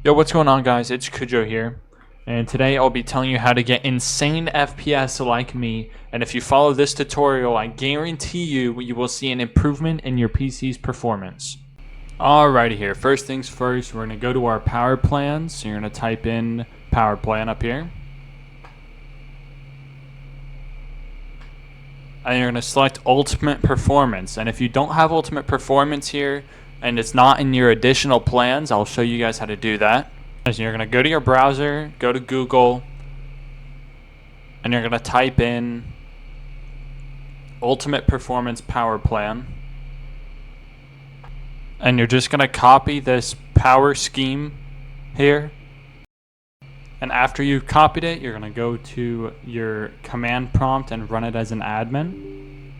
Yo, what's going on, guys? It's Kujo here, and today I'll be telling you how to get insane FPS like me. And if you follow this tutorial, I guarantee you will see an improvement in your PC's performance. Alrighty, here. First things first, we're going to go to our power plans. So you're going to type in power plan up here, and you're going to select ultimate performance. And if you don't have ultimate performance here and it's not in your additional plans, I'll show you guys how to do that. So you're going to go to your browser, go to Google, and you're going to type in ultimate performance power plan, and you're just going to copy this power scheme here. And after you've copied it, you're going to go to your command prompt and run it as an admin.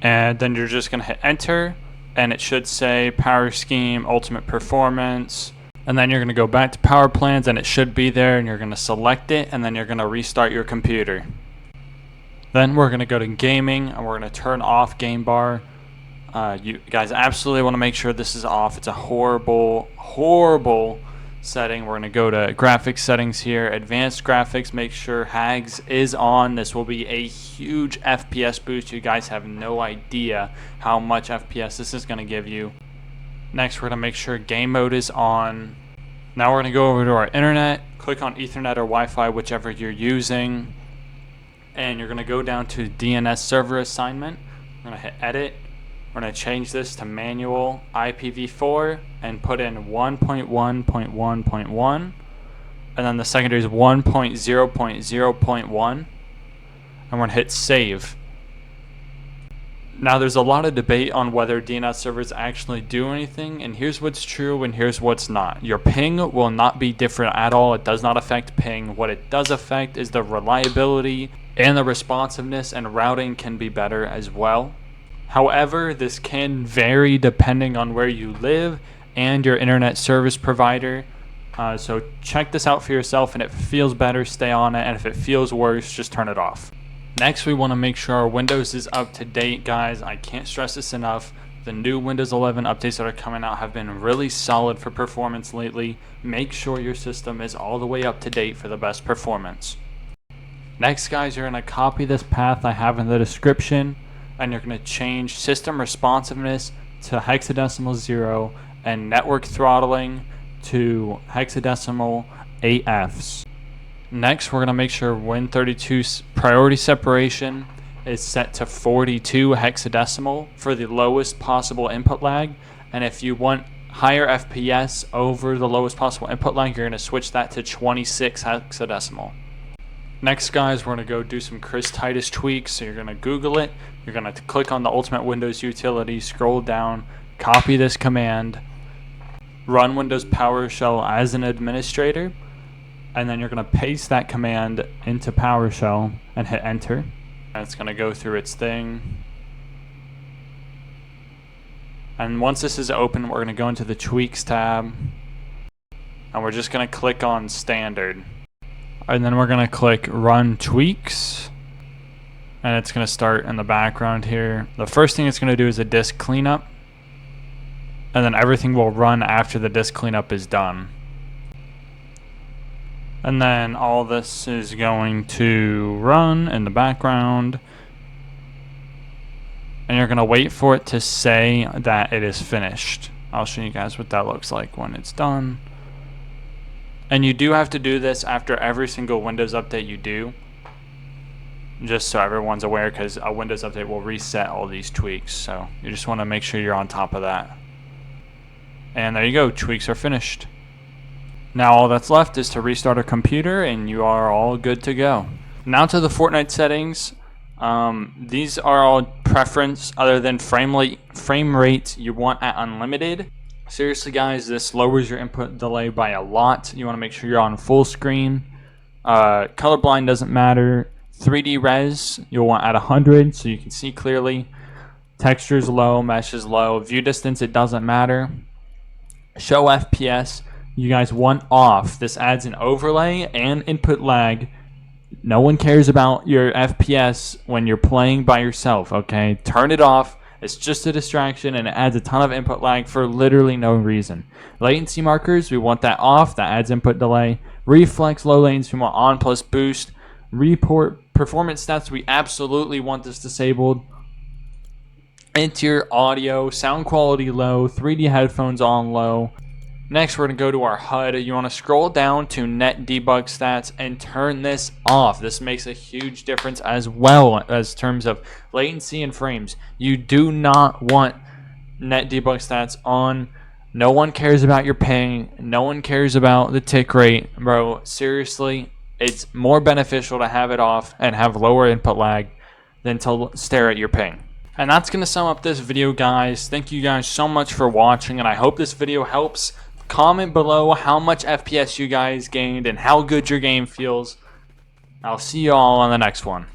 And then you're just going to hit enter, and it should say power scheme, ultimate performance. And then you're going to go back to power plans, and it should be there, and you're going to select it, and then you're going to restart your computer. Then we're going to go to gaming, and we're going to turn off game bar. You guys absolutely want to make sure this is off. It's a horrible setting. We're going to go to graphics settings here, advanced graphics, make sure HAGS is on. This will be a huge FPS boost. You guys have no idea how much FPS this is going to give you. Next, we're going to make sure game mode is on. Now we're going to go over to our internet, click on Ethernet or Wi-Fi, whichever you're using, and you're going to go down to DNS server assignment. We're going to hit edit. We're going to change this to manual IPv4 and put in 1.1.1.1, and then the secondary is 1.0.0.1, and we're going to hit save. Now there's a lot of debate on whether DNS servers actually do anything, and here's what's true and here's what's not. Your ping will not be different at all. It does not affect ping. What it does affect is the reliability and the responsiveness, and routing can be better as well. However, this can vary depending on where you live and your internet service provider. So check this out for yourself, and if it feels better, stay on it, and if it feels worse, just turn it off. Next, we want to make sure our Windows is up to date, guys. I can't stress this enough. The new Windows 11 updates that are coming out have been really solid for performance lately. Make sure your system is all the way up to date for the best performance. Next, guys, you're going to copy this path I have in the description, and you're going to change system responsiveness to hexadecimal 0 and network throttling to hexadecimal 8Fs. Next, we're going to make sure Win32's priority separation is set to 42 hexadecimal for the lowest possible input lag. And if you want higher FPS over the lowest possible input lag, you're going to switch that to 26 hexadecimal. Next, guys, we're going to go do some Chris Titus tweaks. So you're going to Google it. You're going to click on the Ultimate Windows utility, scroll down, copy this command, run Windows PowerShell as an administrator, and then you're going to paste that command into PowerShell and hit enter. And it's going to go through its thing. And once this is open, we're going to go into the Tweaks tab, and we're just going to click on Standard. And then we're going to click Run Tweaks, and it's going to start in the background here. The first thing it's going to do is a disk cleanup, and then everything will run after the disk cleanup is done. And then all this is going to run in the background, and you're going to wait for it to say that it is finished. I'll show you guys what that looks like when it's done. And you do have to do this after every single Windows update you do, just so everyone's aware, because a Windows update will reset all these tweaks. So you just want to make sure you're on top of that. And there you go, tweaks are finished. Now all that's left is to restart our computer, and you are all good to go. Now to the Fortnite settings. These are all preference other than frame rate you want at unlimited. Seriously, guys, this lowers your input delay by a lot. You want to make sure you're on full screen. Colorblind doesn't matter. 3D res you'll want at 100 so you can see clearly. Textures low, mesh is low. View distance, it doesn't matter. Show FPS, you guys want off. This adds an overlay and input lag. No one cares about your FPS when you're playing by yourself, okay? Turn it off It's just a distraction, and it adds a ton of input lag for literally no reason. Latency markers, we want that off. That adds input delay. Reflex low latency, we want on plus boost. Report performance stats, we absolutely want this disabled. Interior audio, sound quality low. 3D headphones on low. Next, we're going to go to our HUD. You want to scroll down to net debug stats and turn this off. This makes a huge difference as well as terms of latency and frames. You do not want net debug stats on. No one cares about your ping. No one cares about the tick rate. Bro, seriously, it's more beneficial to have it off and have lower input lag than to stare at your ping. And that's going to sum up this video, guys. Thank you guys so much for watching, and I hope this video helps. Comment below how much FPS you guys gained and how good your game feels. I'll see you all on the next one.